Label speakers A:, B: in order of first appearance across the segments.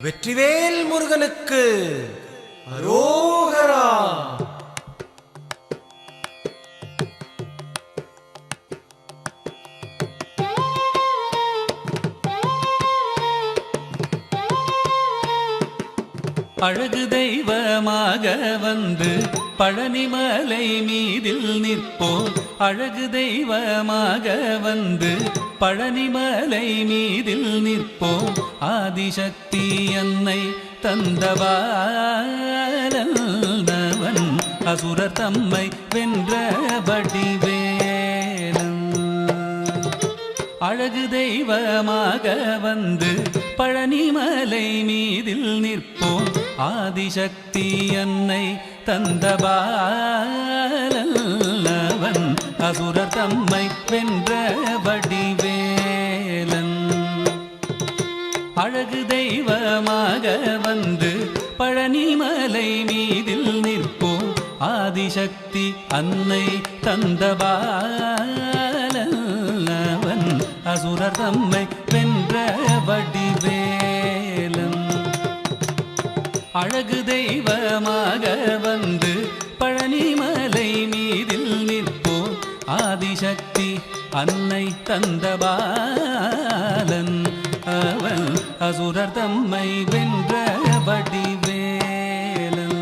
A: வெற்றிவேல் முருகனுக்கு அரோகரா.
B: அழகு தெய்வமாக வந்து பழனிமலை மீதில் நிற்போம். அழகு தெய்வமாக வந்து பழனிமலை மீதில் நிற்போம். ஆதிசக்தி அன்னை தந்தவாளவன் அசுரர் தம்மை வென்ற வடிவேலன். அழகு தெய்வமாக வந்து பழனிமலை மீதில் நிற்போம். ஆதிசக்தி அன்னை தந்தபாலவன் அசுரர் தம்மை வென்ற வடிவேலன். அழகு தெய்வமாக வந்து பழனிமலை மீதில் நிற்போம். ஆதிசக்தி அன்னை தந்தபாலவன் அசுரர் தம்மை வென்ற வடிவேலன். அழகு தெய்வமாக வந்து பழனிமலை மீதில் நிற்போம். ஆதிசக்தி அன்னை தந்தபாலன் அவன் அசுரர் தம்மை வென்ற வடிவேலன்.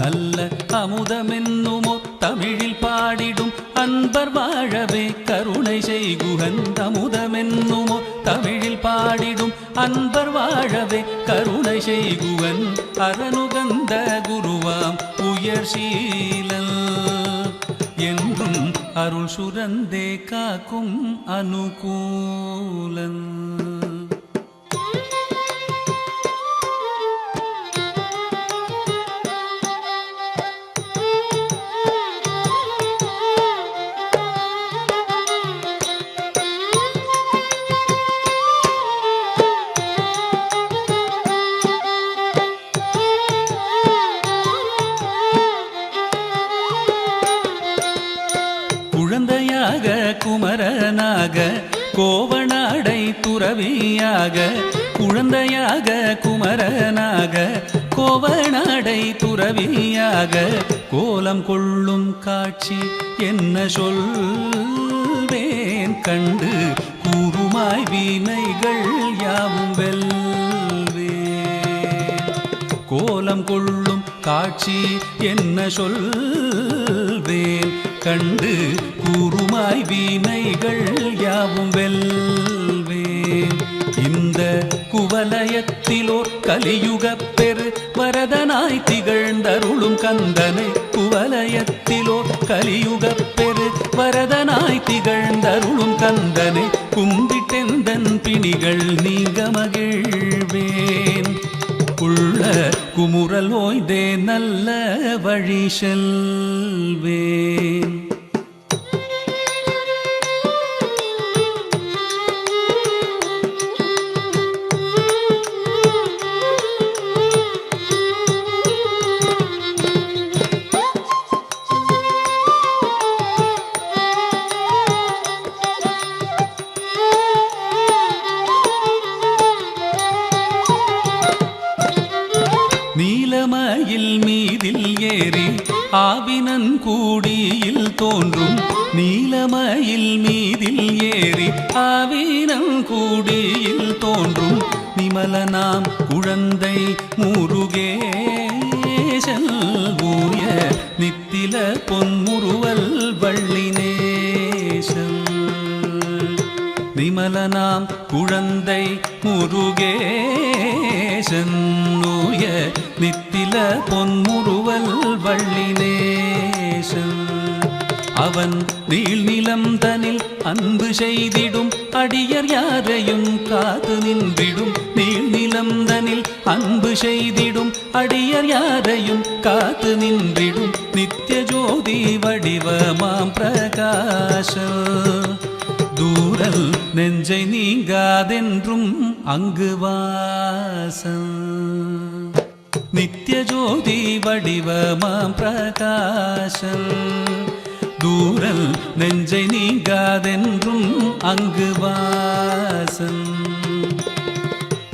B: நல்ல அமுதமென்னுமோ தமிழில் பாடிடும் அன்பர் வாழவே கருணை செய்குகன். அமுதமென்னுமோ தமிழில் பாடிடும் அன்பர் வாழவே கருணை செய்குவன். அரணுகந்த குருவாம் உயர் சீலல் என்றும் அருள் சுரந்தே காக்கும் அனுகூலன். குழந்தையாக குமரனாக கோவனாடை துறவியாக. குழந்தையாக குமரனாக கோவனாடை துறவியாக கோலம் கொள்ளும் காட்சி என்ன சொல்வேன். கண்டு கூறுமாய் வீணைகள் யாவும் வெல்வேன். கோலம் கொள்ளும் காட்சி என்ன சொல்வேன். கண்டு கூறுமாய் வீணைகள் யாவும் வெல்வேன். இந்த குவலயத்திலோர் கலியுகப் பெரு வரதனாய் திகழ்ந்தருளும் கந்தனை. குவலயத்திலோர் கலியுகப் பெரு வரதனாய் திகழ்ந்தருளும் கந்தனை கும்பிட்டெந்தன் பிணிகள் நீங்க மகிழ்வேன். உள்ள குமுறல் ஓய்ந்தே நல்ல வழி செல்வேன். நீலமயில் மீதில் ஏறி ஆவினன் கூடியில் தோன்றும். நீலமயில் மீதில் ஏறி ஆவினன் கூடியில் தோன்றும். நிமலனாம் குழந்தை முருகேசன் ஊய நித்தில பொன்முருவல் வள்ளினேசன். நிமலனாம் குழந்தை முருகேசன் ஊய நித்தில பொன்முருவல் வள்ளினேசன். அவன் நீள்நிலம் தனில் அன்பு செய்திடும் அடியர் யாரையும் காத்து நின்றிடும். நீள்நிலம் தனில் அன்பு செய்திடும் அடியர் யாரையும் காத்து நின்றிடும். நித்திய ஜோதி வடிவமாம் பிரகாச தூரல் நெஞ்சை நீங்காதென்றும் அங்கு வாசம். நித்திய ஜோதி வடிவமாம் பிரகாசம் தூரல் நெஞ்சை நீங்காதென்றும் அங்கு வாசம்.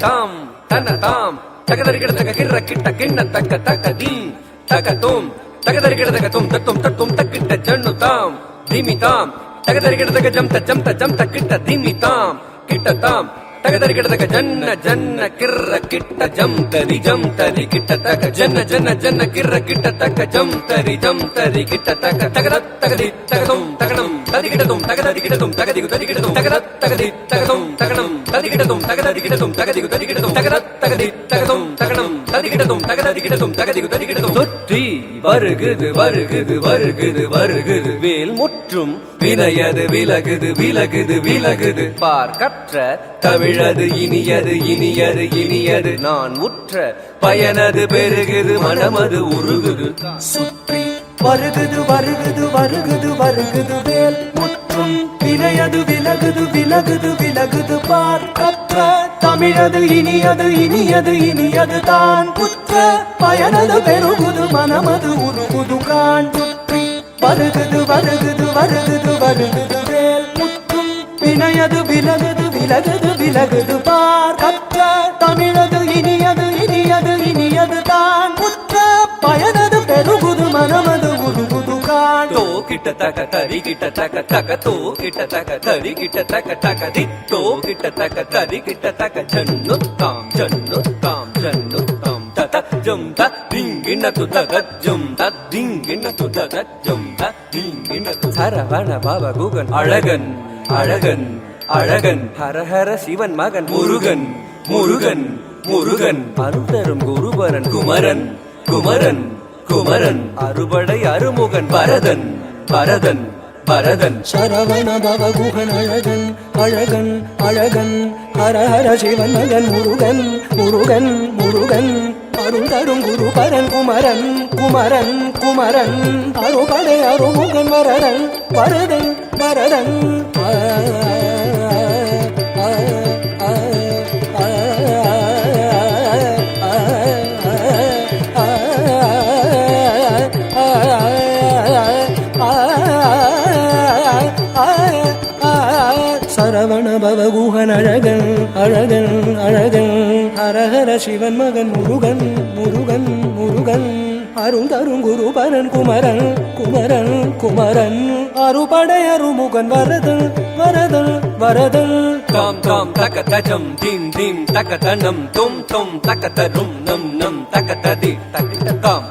C: தாம் தன தாம் தகதரிகிடதக கிர்ர கிட்ட கிண்ண தக்க தக்க தீம் தக தோம் தகதரிகிடதக தும் தத்தும் தத்தும் தக்கிட்ட ஜன்னு தாம் தீமி தாம் தகதரிகிடதக ஜம் த கிட்ட தீமி தாம் கிட்ட தாம் தகதரிகிடதக ஜன்ன ஜன்ன கிர்ர கிட்ட ஜம் தரி கிட்ட தக ஜன்ன ஜன்ன ஜன்ன கிர்ர கிட்ட தக்க ஜம் தரி கிட்ட தக தகதத் தகதி தகதும் தகனம் ததிகிடதும் தகதரிகிடதும் தகதிகு ததிகிடதும் தகதத் தகதி தகதும் தகனம் ததிகிடதும் தகதரிகிடதும் தகதிகு ததிகிடதும் தகதத் தகதி தகதும் தகனம் ததிகிடதும் தகதரிகிடதும் தகதிகு ததிகிடதும் தொற்றி வருகுது வருகுது வருகுது வருகுது வேல் முற்றும் வினையது விலகுது விலகுது விலகுது பார் கற்ற தமிழது இனியது இனியது இனியது நான் உற்ற பயனது பெருகுது மனமது உருகுது
A: சுற்றி வருகுது வருகுது வருகுது வருகுது வேல் முற்றும் வினையது விலகுது விலகுது விலகுது பார் கற்ற தமிழது இனியது இனியது இனியது தான் புற்ற பயனது பெருகுது மனமது உருகுது கான் சுற்றி வருகுது வருகுது வருகுது வருகுது வேல் முற்றும் வினையது விலகுது விலகுது விலகுது பார் கற்ற தமிழது இனியது இனியது இனியது தான் புற்ற பயனது பெருகுது மனமது உருகுது கான்
C: தோ கிட்ட தக தரி கிட்ட தக தக தோ கிட்ட தக தரி கிட்ட தக தக தி தோ கிட்ட தக தரி கிட்ட தக ஜன்னு தாம் தத ஜம் த திங்கின து தக ஜம் த திங்கின து தக ஜம் த திங்கின து சரவண பவ குகன் அழகன் அழகன் அழகன் ஹரஹர சிவன் மகன் முருகன் முருகன் முருகன் அருந்தரும் குருபரன் குமரன் குமரன் குமரன் அறுபடை அருமுகன் பரதன் பரதன் பரதன்
A: சரவண பவ குகன் அழகன் அழகன் அழகன் ஹரஹர சிவன் மகன் முருகன் முருகன் முருகன் அருந்தரும் குருபரன் குமரன் குமரன் குமரன் அறுபடை அருமுகன் வரதன் வரதன் வரதன் சரவண பவகுகன் அழகன் அழகன் அழகன் ஹரஹர சிவன் மகன் முருகன் முருகன் முருகன் அருந்தரும் குருபரன் குமரன் குமரன் குமரன் அறுபடை அருமுகன் வரதன் வரதன் வரதன்
C: தாம் தாம் தக தஜம் தீம் தீம் தக தனம் தும் தும் தக தரும் நம் நம் தக ததி தகிட்ட தாம்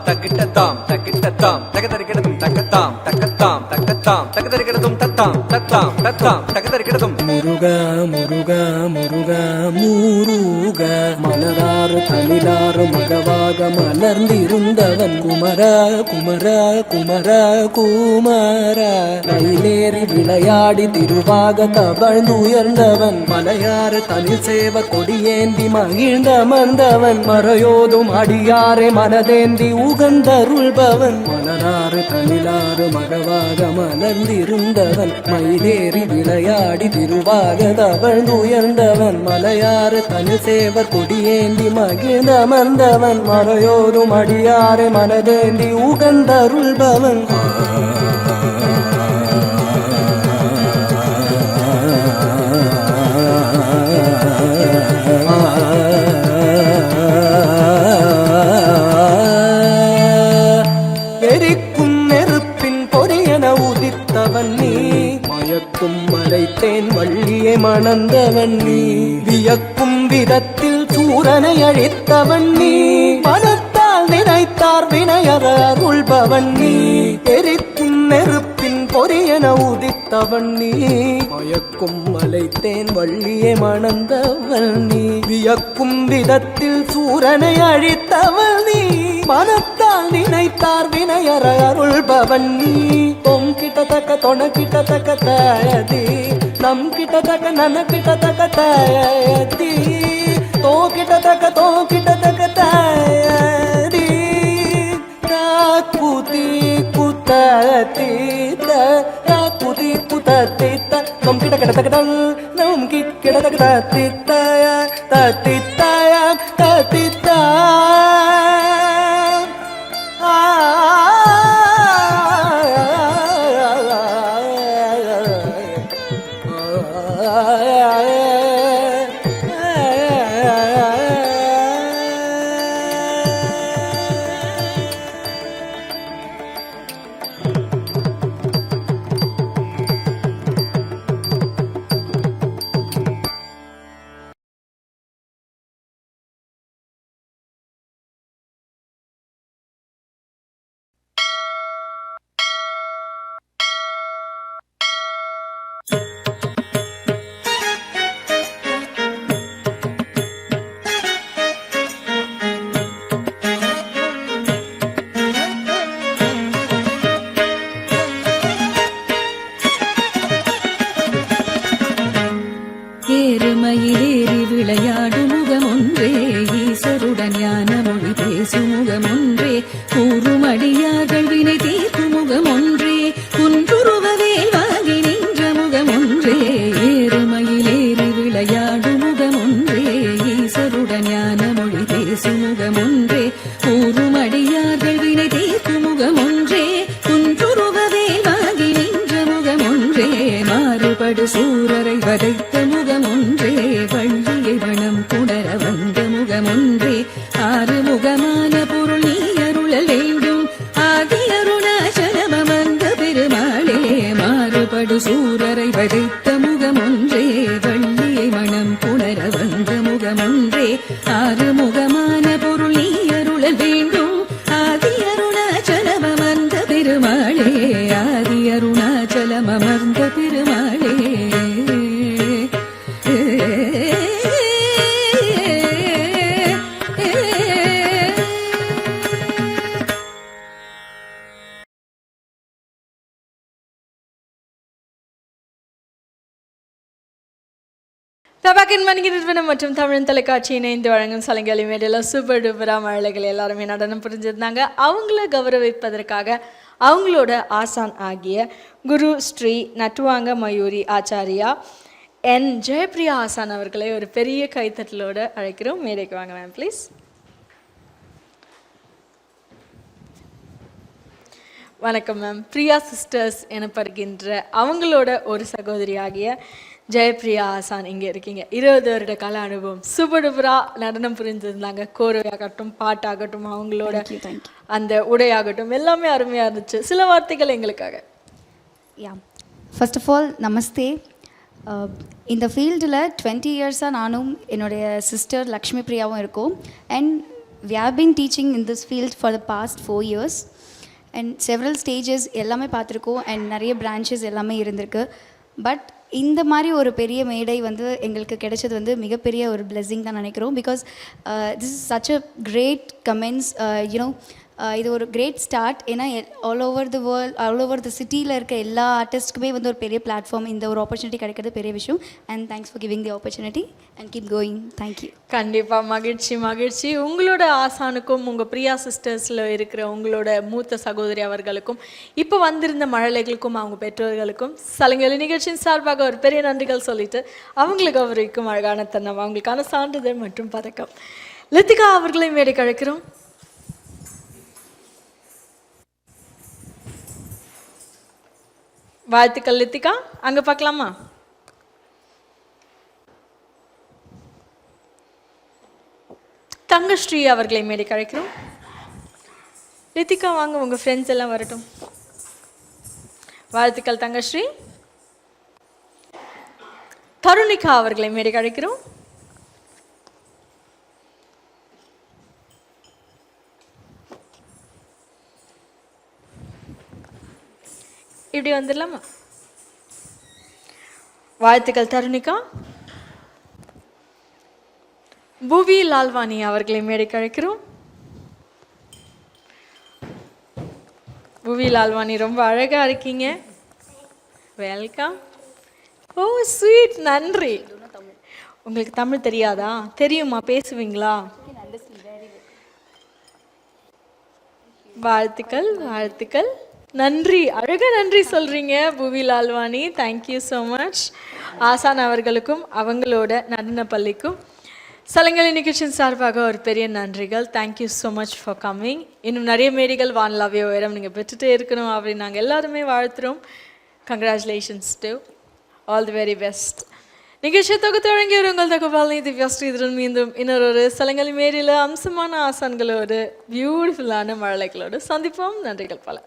C: தகதரிகிடதும் தகத்தாம் தகத்தாம் தகத்தாம் தகதரிகிடதும் தத்தாம் தத்தாம் தத்தாம் தகதரிகிடதும்
A: முருகா முருகா முருகா முருக மலராறு தமிழாறு மகவாக மலர்ந்திருந்தவன் குமரா குமரா குமரா குமரா மயிலேறி விளையாடி திருவாக தவழ்ந்துயர்ந்தவன் மலையாறு தனில் சேவ கொடியேந்தி மகிழ்ந்த மந்தவன் மறையோதும் அடியாரை மனதேந்தி உகந்தருள்பவன் மலராறு தமிழாறு மகவாக மலர்ந்திருந்தவன் மயிலேறி விளையாடி திருவாக தவழ்ந்துயர்ந்தவன் மலையாறு தனில் சேவர் கொடியேந்தி மகிழ்ந்த மந்தவன் மறையோதும் அடியாரை மனதேந்தி உகந்தருள்பவன் எரிக்கும் நெருப்பின் பொறியென உதித்தவன் நீ மயக்கும் மலைத்தேன் வள்ளியை மணந்தவன் நீ வியக்கும் விதத்தில் சூரனை அழித்தவன் நீ மனத்தால் நினைத்தார் வினையற அருள்பவன் நீ எரிக்கும் நெருப்பின் பொறியென உதித்தவன் நீ மயக்கும் மலைத்தேன் வள்ளியை மணந்தவன் நீ வியக்கும் விதத்தில் சூரனை அழித்தவன் நீ மனத்தால் நினைத்தார் வினையற அருள்பவன் நீ தொம் கிட்டத்தக்க தொண கிட்டத்தக்க தயதி நம் கிட்டத்தக்க நன கிட்டத்தக்க தயதி தோ கிட்டத்தக்க தயதி குதி குத்தீத்த குதி குத்தீத்த நம் கிட்டத்தக்க நம் கிட்டத்தக்க தத்தித்தய தத்தித்தய தத்தித்த
D: கூறும் அடியார்கள் வினை தீர்க்கும் முகம் ஒன்றே குன்றுருவவேல் வாங்கி நின்ற முகம் ஒன்றே ஏறுமயிலேறி விளையாடும் முகம் ஒன்றே ஈசருடன் ஞான மொழி பேசும் முகம் ஒன்றே கூறும் அடியார்கள் வினை தீர்க்கும் முகம் ஒன்றே குன்றுருவவேல் வாங்கி நின்ற முகம் ஒன்றே மாறுபடு சூரரை வதைத்த முகம் ஒன்றே வள்ளியை வனம் புணர வந்த முகம் ஒன்றே ஆறுமுகமான பொருள் நீ அருளல் வேண்டும் ஆதி அருணாச்சலம் அமர்ந்த பெருமாளே மாறுபடு சூரரை வதைத்த முகம் ஒன்றே வள்ளியை மனம் புணர வந்த முகம் ஒன்றே ஆறுமுகமான பொருள் நீ அருளல் வேண்டும் ஆதி அருணாச்சலம் அமர்ந்த பெருமாளே ஆதி அருணாச்சலம் அமர்ந்த பெருமாளே
E: தபாக்கின் மணிக்கு நிறுவனம் மற்றும் தமிழ் தொலைக்காட்சி இணைந்து வழங்கும் சலங்காலி மேடையில் சூப்பர் டூப்பரா மழலைகள் எல்லாருமே நடனம் புரிஞ்சிருந்தாங்க. அவங்கள கௌரவிப்பதற்காக அவங்களோட ஆசான் ஆகிய குரு ஸ்ரீ நட்டுவாங்க மயூரி ஆச்சாரியா என் ஜெயப்பிரியா ஆசான் அவர்களை ஒரு பெரிய கைத்தட்டலோடு அழைக்கிறோம். மேடைக்கு வாங்க மேம் ப்ளீஸ். வணக்கம் மேம். பிரியா சிஸ்டர்ஸ் எனப்படுகின்ற அவங்களோட ஒரு சகோதரி ஆகிய ஜெயப்பிரியா ஆசான் இங்கே இருக்கீங்க. 20 வருட கால அனுபவம், சூப்பர் டூப்பரா நடனம் புரிஞ்சிருந்தாங்க. கோரவையாகட்டும், பாட்டாகட்டும், அவங்களோட அந்த உடையாகட்டும் எல்லாமே அருமையாக இருந்துச்சு. சில வார்த்தைகள் எங்களுக்காக.
F: ஃபர்ஸ்ட் ஆஃப் ஆல் நமஸ்தே. இந்த ஃபீல்டில் 20 இயர்ஸாக நானும் என்னுடைய சிஸ்டர் லக்ஷ்மி பிரியாவும் இருக்கோம். And we have been teaching in this field for the past 4 years. And several stages எல்லாமே பார்த்துருக்கோம். அண்ட் நிறைய பிரான்ச்சஸ் எல்லாமே இருந்திருக்கு. பட் இந்த மாதிரி ஒரு பெரிய மேடை வந்து எங்களுக்கு கிடைச்சது வந்து மிகப்பெரிய ஒரு பிளெஸிங் தான் நினைக்கிறோம். Because this is such a great comments, you know, இது ஒரு கிரேட் ஸ்டார்ட். ஏன்னா all over the world, all over the சிட்டியில் இருக்க எல்லா ஆர்டிஸ்ட்டுக்குமே வந்து ஒரு பெரிய பிளாட்ஃபார்ம், இந்த ஒரு ஆப்பர்ச்சுனிட்டி கிடைக்கிறது பெரிய விஷயம். And thanks for giving the opportunity and keep going. Thank you.
E: கண்டிப்பாக மகிழ்ச்சி மகிழ்ச்சி. உங்களோட ஆசானுக்கும் உங்கள் பிரியா சிஸ்டர்ஸில் இருக்கிற உங்களோட மூத்த சகோதரி அவர்களுக்கும் இப்போ வந்திருந்த மழலைகளுக்கும் அவங்க பெற்றோர்களுக்கும் சலங்காலி நிகழ்ச்சியின் சார்பாக ஒரு பெரிய நன்றிகள் சொல்லிட்டு அவங்களுக்கு அவருக்கும் அழகான தன்னம், அவங்களுக்கான சான்றிதழ் மற்றும் பதக்கம். லித்திகா அவர்களையும் மேடைக்கு அழைக்கிறோம். வாழ்த்துக்கள் லித்திகா. அங்கே பார்க்கலாமா? தங்கஸ்ரீ அவர்களை மேடைக்கு அழைக்கிறோம். லித்திகா வாங்க, உங்கள் ஃப்ரெண்ட்ஸ் எல்லாம் வரட்டும். வாழ்த்துக்கள் தங்கஸ்ரீ. தருணிகா அவர்களை மேடைக்கு அழைக்கிறோம். இப்படி வந்துடலாமா? வாழ்த்துக்கள் தருணிகா. புவி லால்வாணி அவர்களை மேடைக்கு அழைக்கிறோம். புவி லால்வாணி ரொம்ப அழகா இருக்கீங்க. வெல்கம். ஓ ஸ்வீட், நன்றி. உங்களுக்கு தமிழ் தெரியாதா? தெரியுமா? பேசுவீங்களா? வாழ்த்துக்கள் வாழ்த்துக்கள். நன்றி, அழகாக நன்றி சொல்கிறீங்க புவி லால்வாணி. Thank you so much. ஆசான் அவர்களுக்கும் அவங்களோட நடன பள்ளிக்கும் சலங்காலி நிகழ்ச்சியின் சார்பாக ஒரு பெரிய நன்றிகள். Thank you so much for coming. இன்னும் நிறைய மேடைகள் வானலாவே உயரம் நீங்கள் பெற்றுட்டே இருக்கணும் அப்படின்னு நாங்கள் எல்லாருமே வாழ்த்துறோம். Congratulations to all the very best. நிகழ்ச்சியை தொகுத்து வழங்கிய உங்கள் தகவல் திவ்யா ஸ்ரீதரன் மீண்டும் இன்னொரு சலங்காலி மேடையில் அம்சமான ஆசான்களோடு பியூட்டிஃபுல்லான மழலைகளோடு சந்திப்போம். நன்றிகள் பல.